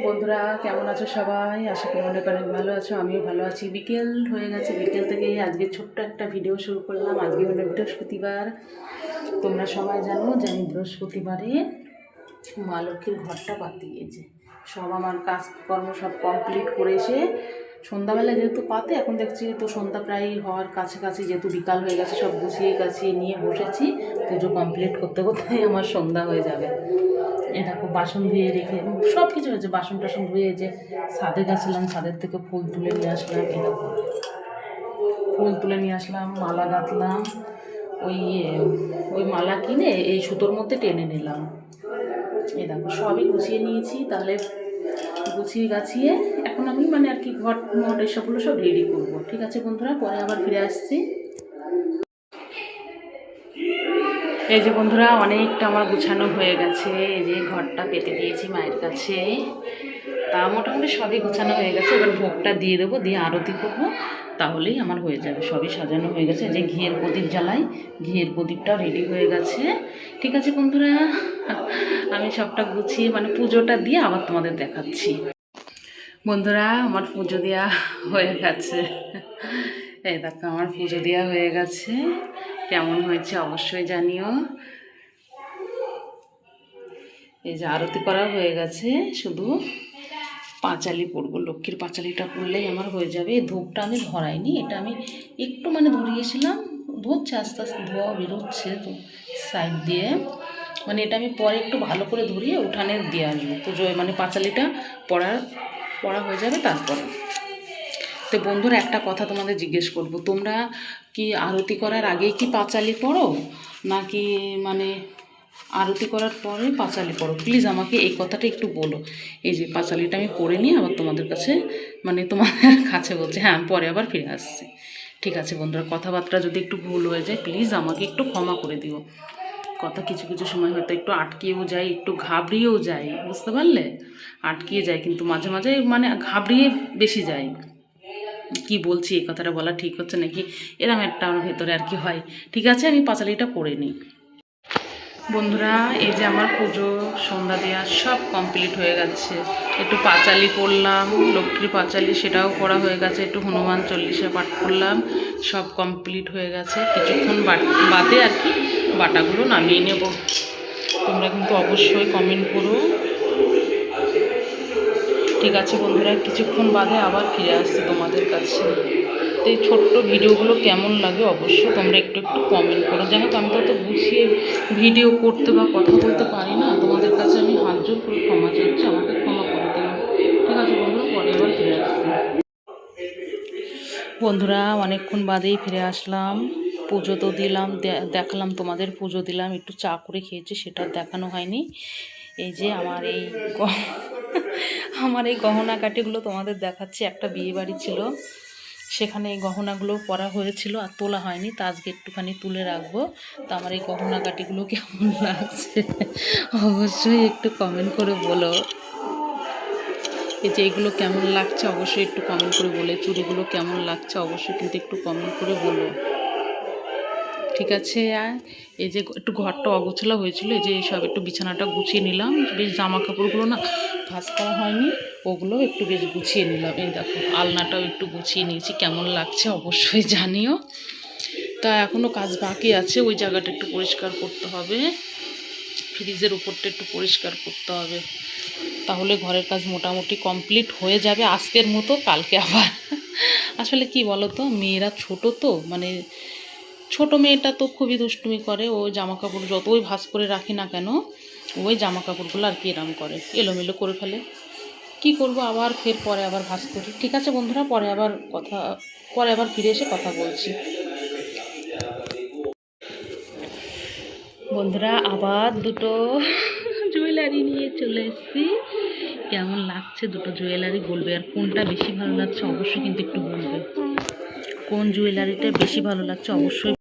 বন্ধুরা কেমন আছো সবাই? আশা করি অনেক অনেক ভালো আছো, আমিও ভালো আছি। বিকেল হয়ে গেছে, বিকেল থেকে আজকে ছোট্ট একটা ভিডিও শুরু করলাম। আজকে হলো বৃহস্পতিবার। তোমরা সবাই জানো যে আমি বৃহস্পতিবারে মা লক্ষ্মীর ঘরটা পাতিয়েছে। সব আমার কাজকর্ম সব কমপ্লিট করে এসে সন্ধ্যাবেলা যেহেতু পাতে, এখন দেখছি তো সন্ধ্যা প্রায় হওয়ার কাছাকাছি, যেহেতু বিকাল হয়ে গেছে, সব গুছিয়ে গাছিয়ে নিয়ে বসেছি। পুজো কমপ্লিট করতে করতেই আমার সন্ধ্যা হয়ে যাবে। এ দেখো বাসন ধুয়ে রেখে সব কিছু হয়েছে, বাসন টাসন ধুয়ে যে ছাদে গেছিলাম, ছাদের থেকে ফুল তুলে নিয়ে আসলাম। এ দেখো ফুল তুলে নিয়ে আসলাম, মালা গাঁথলাম। ওই মালা কিনে এই সুতোর মধ্যে টেনে নিলাম। এই দেখো সবই গুছিয়ে নিয়েছি। তাহলে গুছিয়ে গাছিয়ে এখন আমি আর কি ঘট মট এসবগুলো সব রেডি করবো। ঠিক আছে বন্ধুরা, পরে আবার ফিরে আসছি। এই যে বন্ধুরা অনেকটা আমার গুছানো হয়ে গেছে। এই যে ঘরটা পেতে দিয়েছি মায়ের কাছে, তা মোটামুটি সবই গুছানো হয়ে গেছে। এবার ভোগটা দিয়ে দেবো, দিয়ে আরতি করবো, তাহলেই আমার হয়ে যাবে। সবই সাজানো হয়ে গেছে। যে ঘিয়ের প্রদীপ জ্বালাই, ঘিয়ের প্রদীপটাও রেডি হয়ে গেছে। ঠিক আছে বন্ধুরা, আমি সবটা গুছিয়ে পুজোটা দিয়ে আবার তোমাদের দেখাচ্ছি। বন্ধুরা আমার পুজো দেওয়া হয়ে গেছে। এই দেখো আমার পুজো দেওয়া হয়ে গেছে। কেমন হয়েছে অবশ্যই জানিও। এই যে আরতি করা হয়ে গেছে, শুধু পাঁচালি পরবো। লক্ষ্মীর পাঁচালিটা পরলেই আমার হয়ে যাবে। ধূপটা আমি ধরাইনি, এটা আমি একটু ধরিয়েছিলাম। ধরছে আস্তে আস্তে, ধোয়া বেরোচ্ছে তো সাইড দিয়ে। এটা আমি পরে একটু ভালো করে ধরিয়ে উঠানে দিয়ে আসবো। পুজো পাঁচালিটা পড়া হয়ে যাবে তারপরে। তো বন্ধুরা একটা কথা তোমাদের জিজ্ঞেস করব, তোমরা কি আরতি করার আগেই কি পাঁচালি পড়ো, নাকি আরতি করার পরে পাঁচালি পড়ো? প্লিজ আমাকে এই কথাটা একটু বলো। এই যে পাঁচালিটা আমি পড়ে নিয়ে আবার তোমাদের কাছে তোমাদের কাছে বলছি। হ্যাঁ, আমি পরে আবার ফিরে আসছি। ঠিক আছে বন্ধুরা, কথাবার্তা যদি একটু ভুল হয়ে যায় প্লিজ আমাকে একটু ক্ষমা করে দিও। কথা কিছু কিছু সময় হয়তো একটু আটকেও যায়, একটু ঘাবড়িয়েও যায়, বুঝতে পারলে? আটকিয়ে যায়, কিন্তু মাঝে মাঝে ঘাবড়িয়ে বেশি যায়। কি বলছি, এই কথাটা বলা ঠিক হচ্ছে নাকি, এরম একটা আমার ভেতরে আর কি হয়। ঠিক আছে, আমি পাঁচালিটা পড়ে নিই। বন্ধুরা এই যে আমার পুজো সন্ধ্যা দেওয়া সব কমপ্লিট হয়ে গেছে। একটু পাঁচালি পড়লাম, লক্ষ্মীর পাঁচালি, সেটাও পড়া হয়ে গেছে। একটু হনুমান চল্লিশা পাঠ করলাম, সব কমপ্লিট হয়ে গেছে। কিছুক্ষণ বাদে আর কি বাটাগুলো নামিয়ে নেব। তোমরা কিন্তু অবশ্যই কমেন্ট করো। ঠিক আছে বন্ধুরা, কিছুক্ষণ বাদে আবার ফিরে আসছি তোমাদের কাছে। তো এই ছোট্ট ভিডিওগুলো কেমন লাগে অবশ্যই তোমরা একটু একটু কমেন্ট করো। যাই হোক, আমি তো গুছিয়ে ভিডিও করতে বা কথা বলতে পারি না। তোমাদের কাছে আমি হাত জোর করে ক্ষমা চাচ্ছি, আমাকে ক্ষমা করে দিও। ঠিক আছে বন্ধুরা, পরে আবার ফিরে আসছি। বন্ধুরা অনেকক্ষণ বাদেই ফিরে আসলাম। পুজো তো দিলাম, দেখালাম তোমাদের পুজো দিলাম। একটু চা করে খেয়েছি, সেটা দেখানো হয়নি। এই যে আমার এই গহনা কাটিগুলো তোমাদের দেখাচ্ছি। একটা বিয়ে বাড়ি ছিল, সেখানে এই গহনাগুলো পরা হয়েছিল আর তোলা হয়নি, তা আজকে একটুখানি তুলে রাখবো। তো আমার এই গহনা কাটিগুলো কেমন লাগছে অবশ্যই একটু কমেন্ট করে বলো। এই যে এইগুলো কেমন লাগছে অবশ্যই একটু কমেন্ট করে বলে। চুড়িগুলো কেমন লাগছে অবশ্যই কিন্তু একটু কমেন্ট করে বলো। ঠিক আছে, এই যে একটু ঘরটা অগোছালো হয়েছিল, এই যে সব একটু বিছানাটা গুছিয়ে নিলাম। বেশ জামা কাপড়গুলো ভাঁজ করা হয়নি, ওগুলো একটু বেশ গুছিয়ে নিলাম। এই দেখো আলনাটাও একটু গুছিয়ে নিয়েছি। কেমন লাগছে অবশ্যই জানিও। তা এখনও কাজ বাকি আছে, ওই জায়গাটা একটু পরিষ্কার করতে হবে, ফ্রিজের উপরটা একটু পরিষ্কার করতে হবে। তাহলে ঘরের কাজ মোটামুটি কমপ্লিট হয়ে যাবে আজকের মতো। কালকে আবার আসলে কি বলো তো, মেয়েরা ছোট তো, ছোট মেয়েটা তো খুবই দুষ্টুমি করে। ও জামা কাপড় যতই ভাঁজ করে রাখি না কেন, ওই জামা কাপড়গুলো আর কি এরম করে, এলোমেলো করে ফেলে। কি করব, আবার পরে আবার ভাঁজ করি। ঠিক আছে বন্ধুরা, পরে আবার ফিরে এসে কথা বলছি। বন্ধুরা আবার দুটো জুয়েলারি নিয়ে চলে এসেছি। কেমন লাগছে দুটো জুয়েলারি বলবে, আর কোনটা বেশি ভালো লাগছে অবশ্যই কিন্তু একটু বলবে। কোন জুয়েলারিটা বেশি ভালো লাগছে অবশ্যই